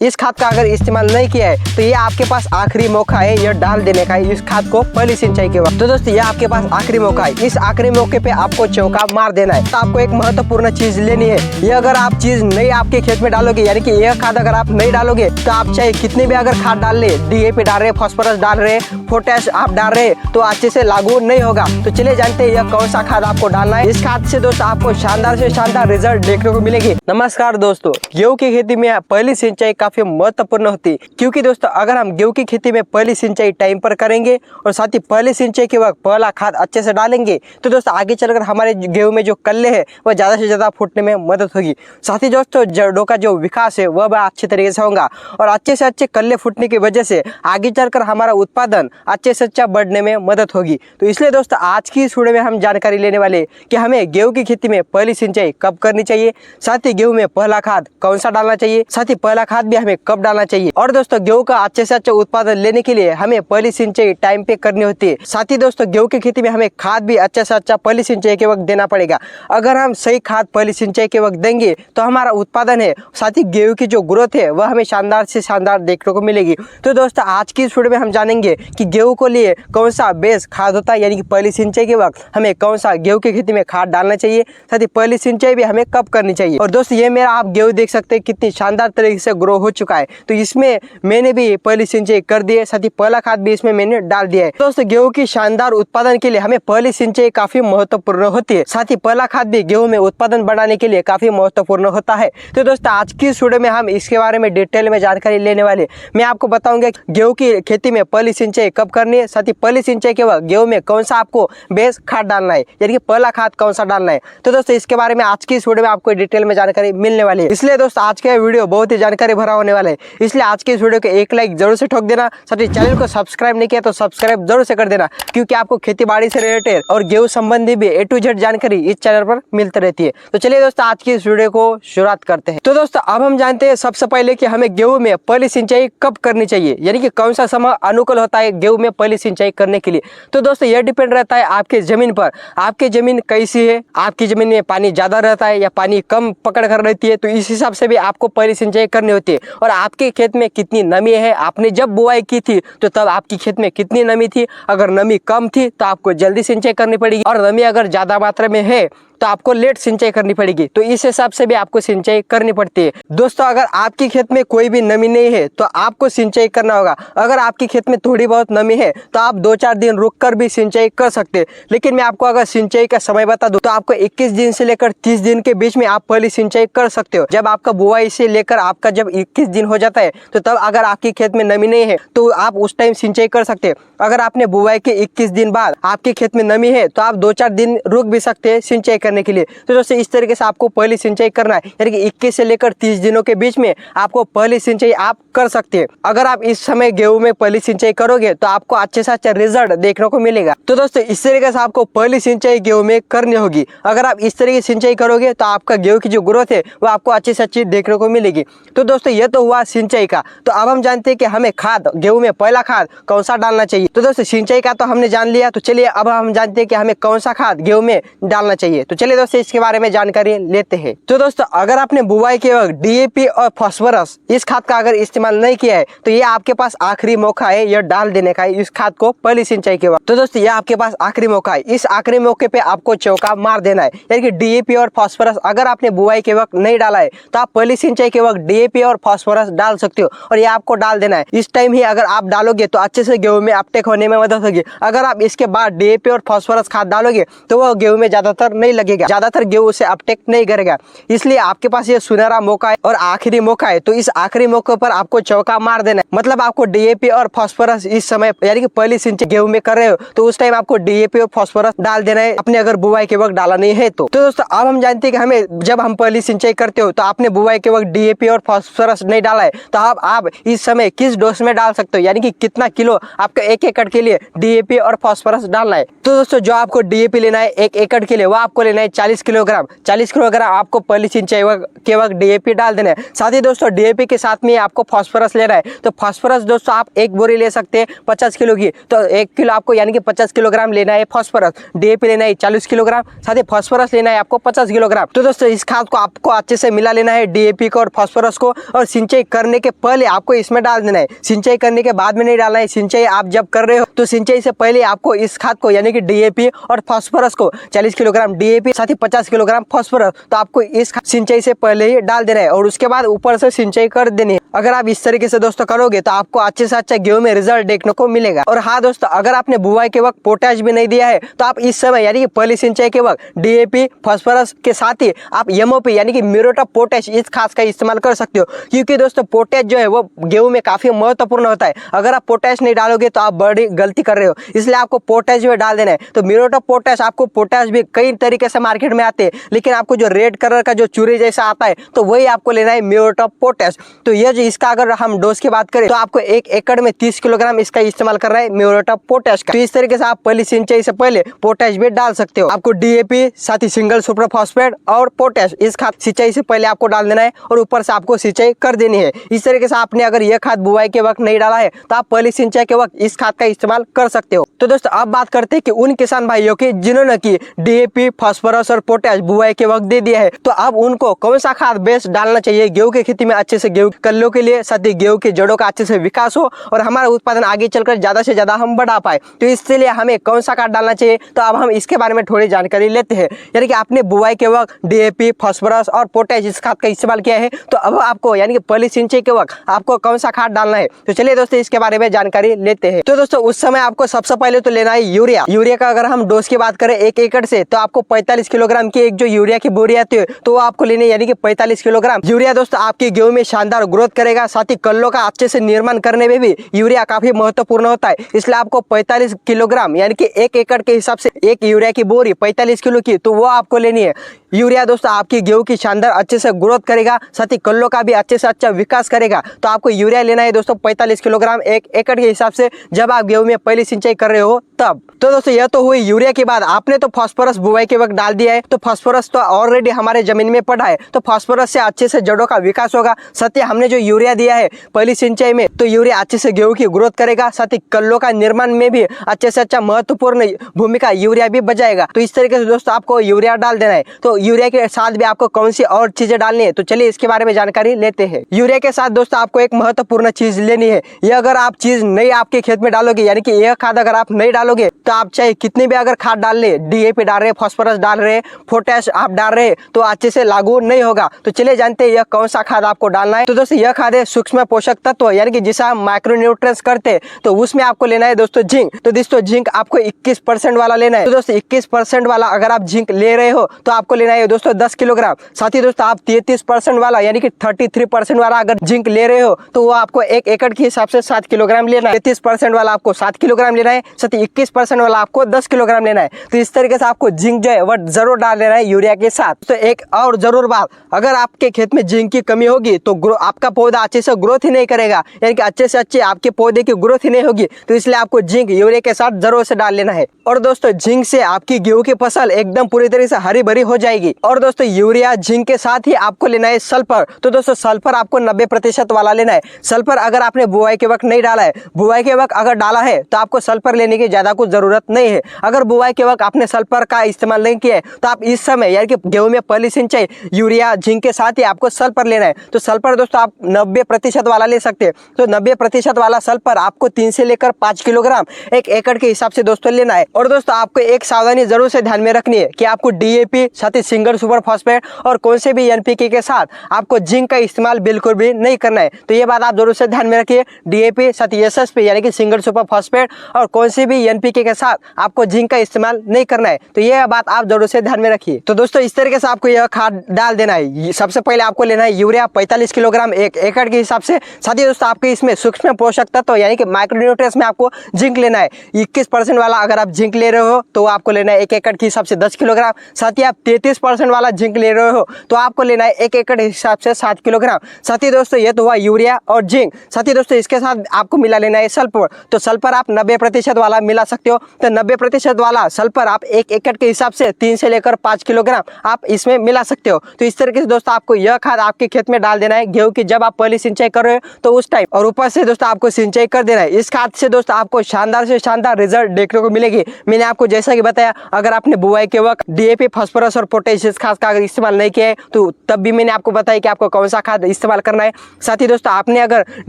इस खाद का अगर इस्तेमाल नहीं किया है तो ये आपके पास आखिरी मौका है ये डाल देने का इस खाद को पहली सिंचाई के वक्त। तो दोस्तों ये आपके पास आखिरी मौका है, इस आखिरी मौके पे आपको चौका मार देना है। तो आपको एक महत्वपूर्ण चीज लेनी है, ये अगर आप चीज नहीं आपके खेत में डालोगे यानी कि यह खाद अगर आप नहीं डालोगे तो आप चाहे कितने भी अगर खाद डाल ले, डीएपी डाल रहे, फास्फोरस डाल रहे, पोटैश आप डाल रहे, तो अच्छे से लागू नहीं होगा। तो चलिए जानते हैं यह कौन सा खाद आपको डालना है। इस खाद से दोस्तों आपको शानदार से शानदार रिजल्ट देखने को मिलेगी। नमस्कार दोस्तों, गेहूं की खेती में पहली सिंचाई काफी महत्वपूर्ण होती है, क्योंकि दोस्तों अगर हम गेहूं की खेती में पहली सिंचाई टाइम पर करेंगे और साथ ही पहली सिंचाई के वक्त पहला खाद अच्छे से डालेंगे तो दोस्तों आगे चलकर हमारे गेहूं में जो कल्ले है वह ज्यादा से ज्यादा फूटने में मदद होगी। साथ ही दोस्तों जड़ों का जो विकास है वह अच्छे तरीके से होगा और अच्छे से अच्छे कल्ले फूटने की वजह से आगे चलकर हमारा उत्पादन अच्छे से अच्छा बढ़ने में मदद होगी। तो इसलिए दोस्तों आज की इस वीडियो में हम जानकारी लेने वाले कि हमें गेहूं की खेती में पहली सिंचाई कब करनी चाहिए, साथ ही गेहूं में पहला खाद कौन सा डालना चाहिए, साथ ही पहला खाद भी हमें कब डालना चाहिए। और दोस्तों गेहूं का अच्छे से अच्छा उत्पादन लेने के लिए हमें पहली सिंचाई टाइम पे करनी होती है। साथ ही दोस्तों गेहूं की खेती में हमें खाद भी अच्छे से अच्छा पहली सिंचाई के वक्त देना पड़ेगा। अगर हम सही खाद पहली सिंचाई के वक्त देंगे तो हमारा उत्पादन है, साथ ही गेहूं की जो ग्रोथ है वह हमें शानदार से शानदार देखने को मिलेगी। तो दोस्तों आज की इस वीडियो में हम जानेंगे कि गेहूं को लिए कौन सा बेस्ट खाद होता है, यानी कि पहली सिंचाई के वक्त हमें कौन सा गेहूं की खेती में खाद डालना चाहिए, साथ ही पहली सिंचाई भी हमें कब करनी चाहिए। और दोस्तों ये मेरा आप गेहूं देख सकते हैं कितनी शानदार तरीके से ग्रो हो चुका है। तो इसमें मैंने भी पहली सिंचाई कर दी है, साथ ही पहला खाद भी इसमें मैंने डाल दिया है। दोस्तों गेहूं की शानदार उत्पादन के लिए हमें पहली सिंचाई काफी महत्वपूर्ण होती है, साथ ही पहला खाद भी गेहूं में उत्पादन बढ़ाने के लिए काफी महत्वपूर्ण होता है। तो दोस्तों आज की इस वीडियो में हम इसके बारे में डिटेल में जानकारी लेने वाले। मैं आपको बताऊंगा गेहूं की खेती में पहली सिंचाई कब करनी है, साथ ही पहली सिंचाई के वक्त गेहूं में कौन सा आपको बेस्ट खाद डालना है, यानी कि पहला खाद कौन सा डालना है। तो दोस्तों इसके बारे में आज की इस वीडियो में आपको डिटेल में जानकारी मिलने वाली है। इसलिए दोस्तों आज का वीडियो बहुत ही जानकारी भरा होने वाला है, इसलिए आज की इस वीडियो को एक लाइक जरूर से ठोक देना। साथ ही चैनल को सब्सक्राइब नहीं किया तो सब्सक्राइब जरूर से कर देना, क्योंकि आपको खेती बाड़ी से रिलेटेड और गेहूं संबंधी भी A to Z जानकारी इस चैनल पर मिलती रहती है। तो चलिए दोस्तों आज की इस वीडियो को शुरुआत करते हैं। तो दोस्तों अब हम जानते हैं सबसे पहले कि हमें गेहूं में पहली सिंचाई कब करनी चाहिए, यानी कि कौन सा समय अनुकूल होता है गेहूं में पहली सिंचाई करने के लिए। तो दोस्तों यह डिपेंड रहता है आपके जमीन पर, आपकी जमीन कैसी है, आपकी जमीन में पानी ज्यादा रहता है या पानी कम पकड़ कर रहती है, तो इस हिसाब से भी आपको पहली सिंचाई करनी होती है। और आपके खेत में कितनी नमी है, आपने जब बुआई की थी तो तब आपकी खेत में कितनी नमी थी, अगर नमी कम थी तो आपको जल्दी सिंचाई करनी पड़ेगी, और नमी अगर ज्यादा मात्रा में है तो आपको लेट सिंचाई करनी पड़ेगी। तो इस हिसाब से भी आपको सिंचाई करनी पड़ती है। दोस्तों अगर आपकी खेत में कोई भी नमी नहीं है तो आपको सिंचाई करना होगा। अगर आपकी खेत में थोड़ी बहुत नमी है तो आप 2-4 दिन रुक कर भी सिंचाई कर सकते हैं। लेकिन मैं आपको अगर सिंचाई का समय बता दूं तो आपको 21 दिन से लेकर 30 दिन के बीच में आप पहली सिंचाई कर सकते हो। जब आपका बुआई से लेकर आपका जब 21 दिन हो जाता है तो तब अगर आपकी खेत में नमी नहीं है तो आप उस टाइम सिंचाई कर सकते हैं। अगर आपने बुआई के 21 दिन बाद आपके खेत में नमी है तो आप 2-4 दिन रुक भी सकते हैं सिंचाई करने के लिए। तो दोस्तों इस तरीके से आपको पहली सिंचाई करना है, यानी कि 21 से लेकर 30 दिनों के बीच में आपको पहली सिंचाई आप कर सकते हैं। अगर आप इस समय गेहूं में पहली सिंचाई करोगे तो आपको अच्छे से अच्छा रिजल्ट देखने को मिलेगा। तो दोस्तों इस तरीके से आपको पहली सिंचाई गेहूं में करनी होगी। अगर आप इस तरीके से सिंचाई करोगे तो आपका गेहूं की जो ग्रोथ है वो आपको अच्छी से अच्छी देखने को मिलेगी। तो दोस्तों ये तो हुआ सिंचाई का। तो अब हम जानते हैं कि हमें खाद गेहूं में पहला खाद कौन सा डालना चाहिए। तो दोस्तों सिंचाई का तो हमने जान लिया, तो चलिए अब हम जानते हैं कि हमें कौन सा खाद गेहूं में डालना चाहिए। तो चलिए दोस्तों इसके बारे में जानकारी लेते हैं। तो दोस्तों अगर आपने बुआई के वक्त डीएपी और फास्फोरस इस खाद का अगर इस्तेमाल नहीं किया है तो ये आपके पास आखिरी मौका है यह डाल देने का इस खाद को पहली सिंचाई के वक्त। तो दोस्तों ये आपके पास आखिरी मौका है, इस आखिरी मौके पे आपको चौका मार देना है, यानी कि डीएपी और फास्फोरस अगर आपने बुआई के वक्त नहीं डाला है तो आप पहली सिंचाई के वक्त डीएपी और फास्फोरस डाल सकते हो, और ये आपको डाल देना है। इस टाइम ही अगर आप डालोगे तो अच्छे से गेहूं में अपटेक होने में मदद होगी। अगर आप इसके बाद डीएपी और फास्फोरस खाद डालोगे तो वो गेहूं में ज्यादातर नहीं लगेगा, ज्यादातर गेहूं से अपटेक नहीं करेगा। इसलिए आपके पास ये सुनहरा मौका है और आखिरी मौका है, तो इस आखिरी मौके पर आपको चौका मार देना है। मतलब आपको डीएपी और फास्फोरस इस समय यानी कि पहली सिंचाई गेहूं में कर रहे हो तो उस टाइम आपको डीएपी और फास्फोरस डाल देना है, अपने अगर बुआई के वक्त डाला नहीं है तो। दोस्तों अब हम जानते हैं कि हमें जब हम पहली सिंचाई करते हो तो आपने बुआई के वक्त डीएपी और फास्फोरस नहीं डाला है तो आप इस समय किस डोज में डाल सकते हो, यानी कि कितना किलो आपको 1 एकड़ के लिए डीएपी और फास्फोरस डालना है। तो दोस्तों जो आपको डीएपी लेना है 1 एकड़ के लिए वो आपको लेना लेना है 40 किलोग्राम। 40 किलोग्राम आपको पहली सिंचाई के वक्त डीएपी डाल देना है। साथ ही दोस्तों डीएपी के साथ में आपको फास्फोरस लेना है। तो फास्फोरस दोस्तों आप एक बोरी ले सकते हैं 50 किलो की, तो 1 किलो आपको यानी कि 50 किलोग्राम लेना है फास्फोरस। डीएपी लेना है 40 किलोग्राम, साथ ही फास्फोरस लेना है आपको 50 किलोग्राम। तो दोस्तों इस खाद को आपको अच्छे से मिला लेना है, डीएपी को और फास्फोरस को, और सिंचाई करने के पहले आपको इसमें डाल देना है। सिंचाई करने के बाद में नहीं डालना है। सिंचाई आप जब कर रहे हो तो सिंचाई से पहले आपको इस खाद को यानी कि डीएपी और फास्फोरस को 40 किलोग्राम डीएपी साथ ही 50 किलोग्राम फास्फोरस, तो आपको इस सिंचाई से पहले ही डाल देना है और उसके बाद ऊपर से सिंचाई कर देनी है। अगर आप इस तरीके से दोस्तों करोगे तो आपको अच्छे से अच्छा गेहूं में रिजल्ट देखने को मिलेगा। और हाँ दोस्तों, अगर आपने बुआई के वक्त पोटैश भी नहीं दिया है तो आप इस समय यानी कि पहली सिंचाई के वक्त डीएपी फास्फोरस के साथ ही आप एमओपी यानी कि म्यूरेट ऑफ पोटैश इस खाद का इस्तेमाल कर सकते हो, क्योंकि दोस्तों पोटैश जो है वो गेहूं में काफी महत्वपूर्ण होता है। अगर आप पोटैश नहीं डालोगे तो आप बड़ी गलती कर रहे हो, इसलिए आपको पोटैश जो डाल देना है। तो म्यूरेट ऑफ पोटैश, आपको पोटैश भी कई तरीके से मार्केट में आते हैं, लेकिन आपको जो रेड कलर का जो चूरे जैसा आता है तो वही आपको लेना है म्यूरेट ऑफ पोटैश। तो ये जो इसका अगर हम डोज की बात करें तो आपको 1 एकड़ में 30 किलोग्राम इसका इस्तेमाल कर रहा है म्यूरेट ऑफ पोटैश का। तो इस तरीके से आप पहली सिंचाई से पहले पोटैश भी डाल सकते हो। आपको डीएपी साथ ही सिंगल सुपर फॉस्फेट और पोटैश इस खाद सिंचाई से पहले आपको डाल देना है और ऊपर से आपको सिंचाई कर देनी है। इस तरीके से आपने अगर यह खाद बुआई के वक्त नहीं डाला है तो आप पहली सिंचाई के वक्त इस खाद का इस्तेमाल कर सकते हो। तो दोस्तों अब बात करते हैं कि उन किसान भाइयों की जिन्होंने की डीएपी फास्फोरस और पोटैश बुआई के वक्त दे दिया है, तो अब उनको कौन सा खाद बेस्ट डालना चाहिए गेहूं की खेती में, अच्छे से गेहूं कल्लों के लिए, साथ ही गेहूं की जड़ों का अच्छे से विकास हो और हमारा उत्पादन आगे चलकर ज्यादा से ज्यादा हम बढ़ा पाए। तो इसलिए हमें कौन सा खाद डालना चाहिए, तो अब हम इसके बारे में थोड़ी जानकारी लेते हैं। यानी कि आपने बुआई के वक्त डीएपी फास्फोरस और पोटैश इस खाद का इस्तेमाल किया है, तो अब आपको यानी कि पहली सिंचाई के वक्त आपको कौन सा खाद डालना है। तो चलिए दोस्तों इसके बारे में जानकारी लेते हैं। तो दोस्तों उस समय आपको सबसे पहले तो लेना है यूरिया। यूरिया का अगर हम डोज की बात करें 1 एकड़ से, तो आपको 45 किलोग्राम की एक जो यूरिया की बोरी आती है तो आपको लेनी है, यानी कि 45 किलोग्राम यूरिया। दोस्तों आपकी गेहूं में शानदार ग्रोथ करेगा, साथ ही कल्लों का अच्छे से निर्माण करने में भी यूरिया काफी महत्वपूर्ण होता है। इसलिए आपको 45 किलोग्राम यानी कि 1 एकड़ के हिसाब से एक यूरिया की बोरी 45 किलो की, तो वो आपको लेनी है। यूरिया दोस्तों आपकी गेहूं की शानदार अच्छे से ग्रोथ करेगा, साथ ही कल्लों का भी अच्छे से अच्छा विकास करेगा। तो आपको यूरिया लेना है दोस्तों 45 किलोग्राम 1 एकड़ के हिसाब से, जब आप गेहूं में पहली सिंचाई कर रहे हो तब। तो दोस्तों यह तो हुई यूरिया के बाद आपने तो फास्फोरस बुआई के वक्त डाल दिया है, तो फास्फोरस तो ऑलरेडी हमारे जमीन में पड़ा है, तो फास्फोरस से अच्छे से जड़ों का विकास होगा। साथ ही हमने जो यूरिया दिया है पहली सिंचाई में, तो यूरिया अच्छे से गेहूं की ग्रोथ करेगा, साथ ही कल्लों का निर्माण में भी अच्छे से अच्छा महत्वपूर्ण भूमिका यूरिया भी बजाएगा। तो इस तरीके से दोस्तों आपको यूरिया डाल देना है। तो यूरिया के साथ भी आपको कौन सी और चीजें डालनी है, तो चलिए इसके बारे में जानकारी लेते हैं। यूरिया के साथ दोस्तों आपको एक महत्वपूर्ण चीज लेनी है। ये अगर आप चीज नहीं आपके खेत में डालोगे, यानी कि यह खाद अगर आप नहीं डालोगे, तो आप चाहे कितनी भी अगर खाद डाल ले, डीएपी डाल रहे, फास्फोरस डाल रहे, पोटैश आप डाल रहे, तो अच्छे से लागू नहीं होगा। तो चलिए जानते हैं यह कौन सा खाद आपको डालना है। तो दोस्तों यह खाद है सूक्ष्म पोषक तत्व, यानी कि जिसे हम माइक्रोन्यूट्रिएंट्स करते हैं, तो उसमें आपको लेना है दोस्तों जिंक। तो दोस्तों जिंक आपको 21% वाला लेना है। तो दोस्तों 21% वाला अगर आप जिंक ले रहे हो तो आपको लेना है दोस्तों 10 किलोग्राम। साथ ही दोस्तों आप 33% वाला यानी कि 33% वाला अगर जिंक ले रहे हो तो वो आपको 1 एकड़ के हिसाब से 7 किलोग्राम लेना है। 33% वाला आपको 7 किलोग्राम लेना है, साथ ही 21% वाला आपको 10 किलोग्राम लेना है। तो इस तरीके से आपको जिंक जो है वह जरूर डाल लेना है यूरिया के साथ। तो एक और जरूर बात, अगर आपके खेत में जिंक की कमी होगी तो आपका पौधा अच्छे से ग्रोथ ही नहीं करेगा, यानी कि अच्छे से अच्छे आपके पौधे की ग्रोथ ही नहीं होगी। तो इसलिए आपको जिंक यूरिया के साथ जरूर से डाल लेना है। और दोस्तों जिंक से आपकी गेहूं की फसल एकदम पूरी तरह से हरी भरी हो जाएगी। और दोस्तों यूरिया जिंक के साथ ही आपको लेना है सल्फर। तो दोस्तों सल्फर आपको 90% वाला लेना है। सल्फर अगर आपने बुआई के वक्त नहीं डाला है, बुआई के वक्त अगर डाला है तो आपको सल्फर लेने की ज्यादा कुछ जरूरत नहीं है। अगर बुआई के वक्त आपने सल्फर का इस्तेमाल नहीं किया है तो आप इस समय यानी कि गेहूं में पहली सिंचाई यूरिया जिंक के साथ ही आपको सल्फर लेना है। तो सल्फर दोस्तों आप 90% वाला ले सकते हैं। तो 90% वाला सल्फर आपको 3 से लेकर 5 किलोग्राम 1 एकड़ के हिसाब से दोस्तों लेना है। और दोस्तों आपको एक सावधानी जरूर से ध्यान में रखनी है कि आपको डीएपी साथ ही सिंगल सुपर फॉस्फेट और कौन से भी एनपीके के साथ आपको जिंक का इस्तेमाल बिल्कुल भी नहीं करना है। तो ये बात आप जरूर से ध्यान में रखिए। डीएपी साथ ही एसएसपी यानी कि सिंगल सुपर फॉस्फेट और कौन से भी एनपीके के साथ आपको जिंक का इस्तेमाल नहीं करना है। तो ये बात आप जरूर से ध्यान में रखिए। तो दोस्तों इस तरीके से आपको यह खाद डाल देना है। सबसे पहले आपको लेना है यूरिया 45 किलोग्राम 1 एकड़ के हिसाब से। साथ ही दोस्तों आपके इसमें सूक्ष्म पोषक तत्व यानी कि माइक्रोन्यूट्रिएंट्स में आपको जिंक लेना है। 21% वाला अगर आप जिंक ले रहे हो तो आपको लेना है 1 एकड़ के हिसाब से 10 किलोग्राम। साथ ही आप 30% वाला जिंक ले रहे हो तो आपको लेना है 1 एकड़ हिसाब से 7 किलोग्राम। साथ ही दोस्तों ये तो हुआ यूरिया और जिंक। साथ ही दोस्तों इसके साथ आपको मिला लेना है सल्फर। तो सल्फर आप 90% वाला मिला सकते हो। तो 90% वाला सल्फर आप 1 एकड़ के हिसाब से 3 से लेकर 5 किलोग्राम आप इसमें मिला सकते हो। तो इस तरीके से दोस्तों आपको यह खाद आपके खेत में डाल देना है गेहूं की जब आप पहली सिंचाई कर रहे हो तो उस टाइम, और ऊपर से दोस्तों आपको सिंचाई कर देना है। इस खाद से दोस्तों आपको शानदार से शानदार रिजल्ट देखने को मिलेगी। मैंने आपको जैसा कि बताया, अगर आपने बुआई के वक्त डीएपी, फास्फोरस और पोटेशियम खाद का अगर इस्तेमाल नहीं किया है तो तब भी मैंने आपको बताया कि आपको कौन सा खाद इस्तेमाल करना है। साथ ही दोस्तों आपने अगर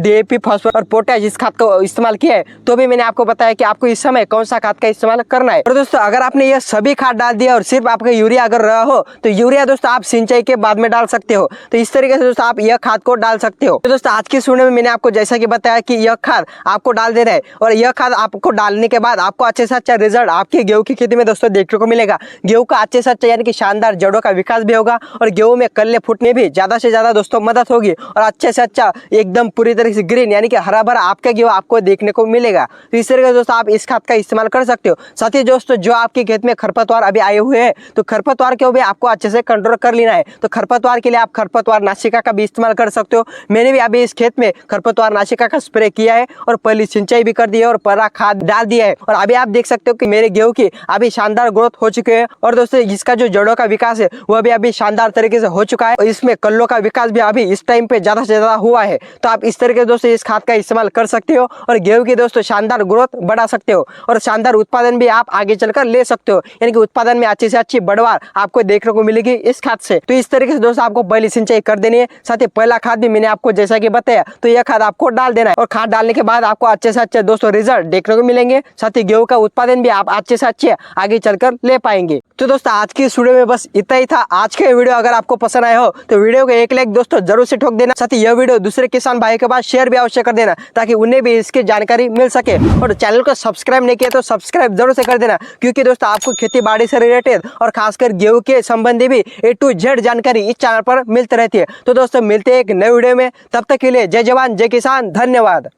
डीएपी, फास्फोरस और पोटेश इस खाद को इस्तेमाल किया है तो भी मैंने आपको बताया कि आपको इस समय कौन सा खाद का इस्तेमाल करना है। और दोस्तों अगर आपने यह सभी खाद डाल दिया और सिर्फ आपका यूरिया अगर रहा हो तो यूरिया दोस्तों आप सिंचाई के बाद में डाल सकते हो। तो इस तरीके से दोस्तों आप यह खाद को डाल सकते हो। तो दोस्तों आज की वीडियो में मैंने आपको जैसा कि बताया कि यह खाद आपको डाल देना है और यह खाद आपको डालने के बाद आपको अच्छे से अच्छा रिजल्ट आपके गेहूं की खेती में दोस्तों देखने को मिलेगा। गेहूं का अच्छे से अच्छा यानी कि शानदार जड़ों का विकास भी होगा और गेहूं में कल्ले फूटने भी ज्यादा से ज्यादा दोस्तों मदद होगी और अच्छे से अच्छा एकदम पूरी तरह से ग्रीन यानी कि हरा भरा आपका गेहूं आपको देखने को मिलेगा। तो इस तरीके से दोस्तों आप इस खाद का इस्तेमाल कर सकते हो। साथ ही दोस्तों जो आपके खेत में खरपतवार अभी आए हुए हैं तो खरपतवार को भी आपको अच्छे से कंट्रोल कर लेना है। तो खरपतवार के लिए आप खरपतवार नाशिका का भी इस्तेमाल कर सकते हो। मैंने भी अभी इस खेत में खरपतवार नाशिका का स्प्रे किया है और पहली सिंचाई भी कर दी है और पहला खाद डाल दिया है और अभी आप देख सकते हो कि मेरे गेहूं की अभी शानदार ग्रोथ हो चुके हैं और दोस्तों इसका जो जड़ों का विकास है वह भी अभी शानदार तरीके से हो चुका है और इसमें कल्लों का विकास भी अभी इस टाइम पे ज्यादा से ज्यादा हुआ है। तो आप इस तरीके से दोस्तों इस खाद का इस्तेमाल कर सकते हो और गेहूं की दोस्तों शानदार ग्रोथ बढ़ा सकते हो और शानदार उत्पादन भी आप आगे चलकर ले सकते हो, यानी कि उत्पादन में अच्छी से अच्छी बढ़वार आपको देखने को मिलेगी इस खाद से। तो इस तरीके से दोस्तों आपको पहली सिंचाई कर देनी है। साथ ही पहला खाद भी मैंने आपको जैसा कि बताया तो यह खाद आपको डाल देना है और खाद डालने के बाद आपको अच्छे से अच्छे दोस्तों रिजल्ट देखने को मिलेंगे। साथ ही गेहूं का उत्पादन भी आप अच्छे से अच्छे आगे चलकर ले पाएंगे। तो दोस्तों आज की इस वीडियो में बस इतना ही था। आज के वीडियो अगर आपको पसंद आया हो तो वीडियो को एक लाइक दोस्तों जरूर से ठोक देना। साथ ही यह वीडियो दूसरे किसान भाई के पास शेयर भी अवश्य कर देना ताकि उन्हें भी इसकी जानकारी मिल सके। और चैनल को सब्सक्राइब नहीं किया तो सब्सक्राइब जरूर से कर देना, क्योंकि दोस्तों आपको खेती बाड़ी से रिलेटेड और खासकर गेहूं के संबंधी भी A to Z जानकारी इस चैनल पर मिलती रहती है। तो दोस्तों मिलते हैं एक नए वीडियो में, तब तक के लिए जय जवान जय किसान, धन्यवाद।